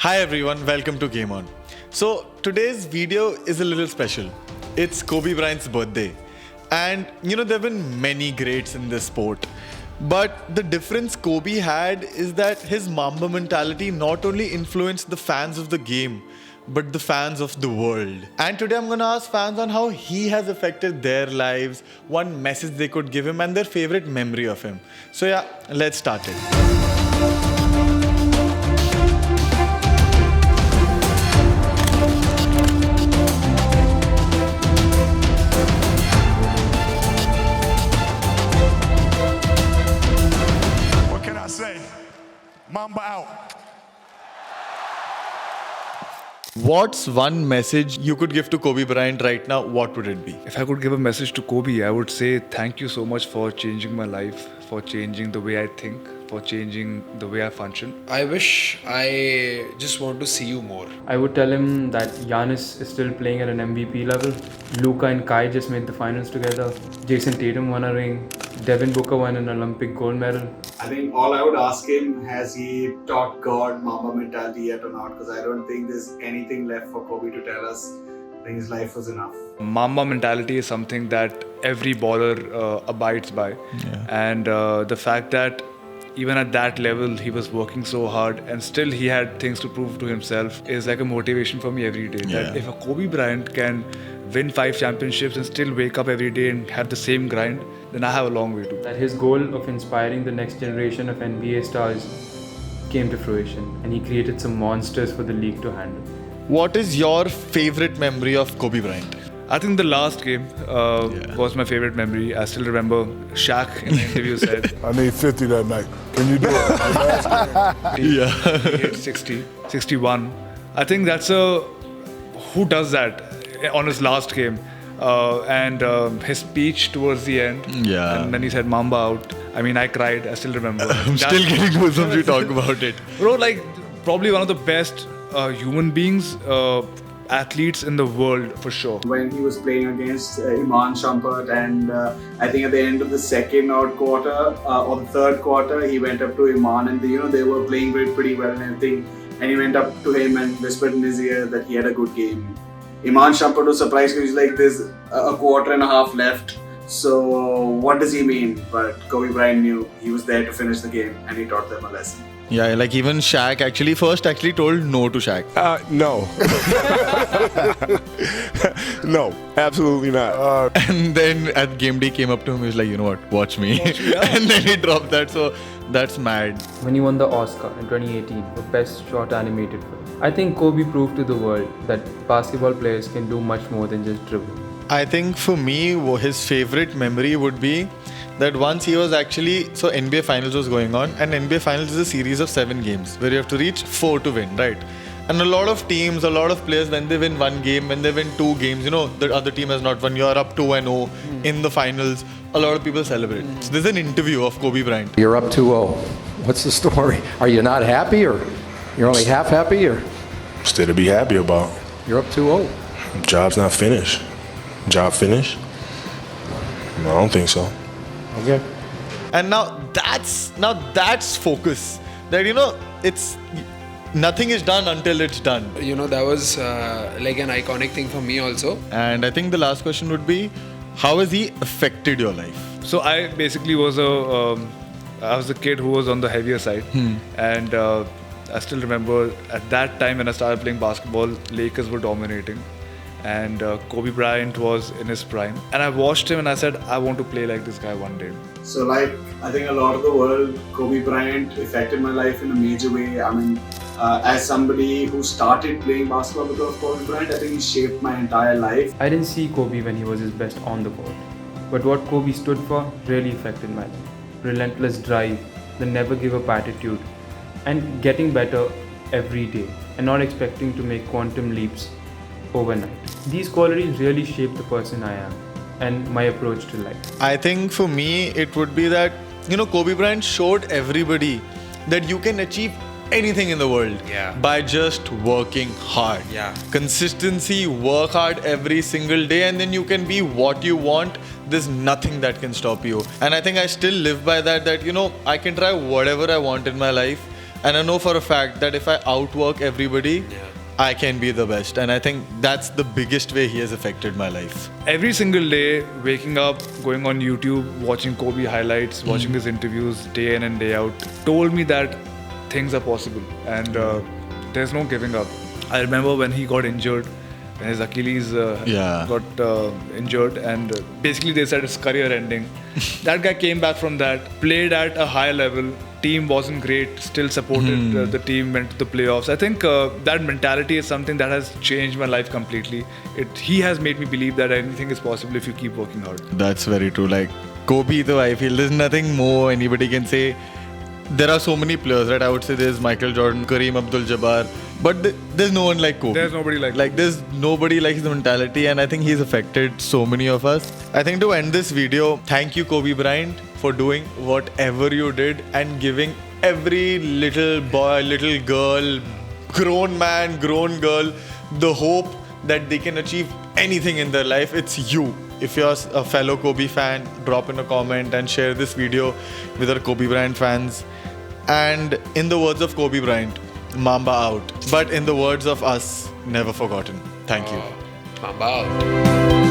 Hi everyone, welcome to Game On. So today's video is a little special. It's Kobe Bryant's birthday. And there have been many greats in this sport. But the difference Kobe had is that his Mamba mentality not only influenced the fans of the game, but the fans of the world. And today I'm gonna ask fans on how he has affected their lives, one message they could give him, and their favorite memory of him. So yeah, let's start it. What can I say? Mamba out. What's one message you could give to Kobe Bryant right now? What would it be? If I could give a message to Kobe, I would say thank you so much for changing my life, for changing the way I think, for changing the way I function. I wish I just want to see you more. I would tell him that Giannis is still playing at an MVP level. Luka and Kai just made the finals together. Jason Tatum won a ring. Devin Booker won an Olympic gold medal. I think all I would ask him, has he taught God Mamba mentality yet or not? Because I don't think there's anything left for Kobe to tell us. I think his life was enough. Mamba mentality is something that every baller abides by. And the fact that even at that level, he was working so hard and still he had things to prove to himself is like a motivation for me every day. Yeah. That if a Kobe Bryant can win 5 championships and still wake up every day and have the same grind, then I have a long way to go. That his goal of inspiring the next generation of NBA stars came to fruition, and he created some monsters for the league to handle. What is your favorite memory of Kobe Bryant? I think the last game was my favorite memory. I still remember Shaq in the interview said I need 50 that night. Can you do it? he hit 60, 61. I think that's who does that on his last game? And his speech towards the end. Yeah. And then he said Mamba out. I mean, I cried. I still remember. I'm still getting goosebumps you talk about it. Bro, like probably one of the best human beings, athletes in the world for sure. When he was playing against Iman Shumpert, and I think at the end of the second quarter or the third quarter, he went up to Iman, and they were playing pretty well and everything. And he went up to him and whispered in his ear that he had a good game. Iman Shumpert was surprised because he's like, there's a quarter and a half left. So what does he mean? But Kobe Bryant knew he was there to finish the game, and he taught them a lesson. Yeah, like even Shaq actually told no to Shaq. No. No, absolutely not. And then at game day came up to him, he was like, you know what, watch me. And then he dropped that, so that's mad. When he won the Oscar in 2018 for Best Short Animated Film, I think Kobe proved to the world that basketball players can do much more than just dribble. I think for me, his favorite memory would be that once he was so NBA Finals was going on, and NBA Finals is a series of 7 games where you have to reach 4 to win, right? And a lot of teams, a lot of players, when they win 1 game, when they win 2 games, the other team has not won, you're up 2-0 in the finals, a lot of people celebrate. So there's an interview of Kobe Bryant. You're up 2-0. What's the story? Are you not happy, or you're only half happy, or Still to be happy about. you're up 2-0? Job's not finished. Job finished? No, I don't think so. Okay. And now that's focus. That it's nothing is done until it's done. That was like an iconic thing for me also. And I think the last question would be, how has he affected your life? So I basically was a kid who was on the heavier side, and I still remember at that time when I started playing basketball, Lakers were dominating, and Kobe Bryant was in his prime. And I watched him and I said, I want to play like this guy one day. So like, I think a lot of the world, Kobe Bryant affected my life in a major way. I mean, as somebody who started playing basketball because of Kobe Bryant, I think he shaped my entire life. I didn't see Kobe when he was his best on the court, but what Kobe stood for really affected my life. Relentless drive, the never give up attitude, and getting better every day, and not expecting to make quantum leaps overnight. These qualities really shaped the person I am and my approach to life. I think for me, it would be that, Kobe Bryant showed everybody that you can achieve anything in the world by just working hard. Consistency, work hard every single day, and then you can be what you want. There's nothing that can stop you. And I think I still live by that, I can try whatever I want in my life. and I know for a fact that if I outwork everybody, I can be the best. And I think that's the biggest way he has affected my life. Every single day, waking up, going on YouTube, watching Kobe highlights, watching his interviews day in and day out, told me that things are possible and there's no giving up. I remember when he got injured, when his Achilles got injured, and basically they said his career ending. That guy came back from that, played at a high level. Team wasn't great, still supported the team, went to the playoffs. I think that mentality is something that has changed my life completely. He has made me believe that anything is possible if you keep working hard. That's very true. Like Kobe, though, I feel there's nothing more anybody can say. There are so many players, right? I would say there's Michael Jordan, Kareem Abdul-Jabbar, but there's no one like Kobe. There's nobody like there's nobody like his mentality, and I think he's affected so many of us. I think to end this video, thank you Kobe Bryant for doing whatever you did and giving every little boy, little girl, grown man, grown girl the hope that they can achieve anything in their life. It's you. If you're a fellow Kobe fan, drop in a comment and share this video with our Kobe Bryant fans. And in the words of Kobe Bryant, Mamba out. But in the words of us, never forgotten. Thank you. Mamba out.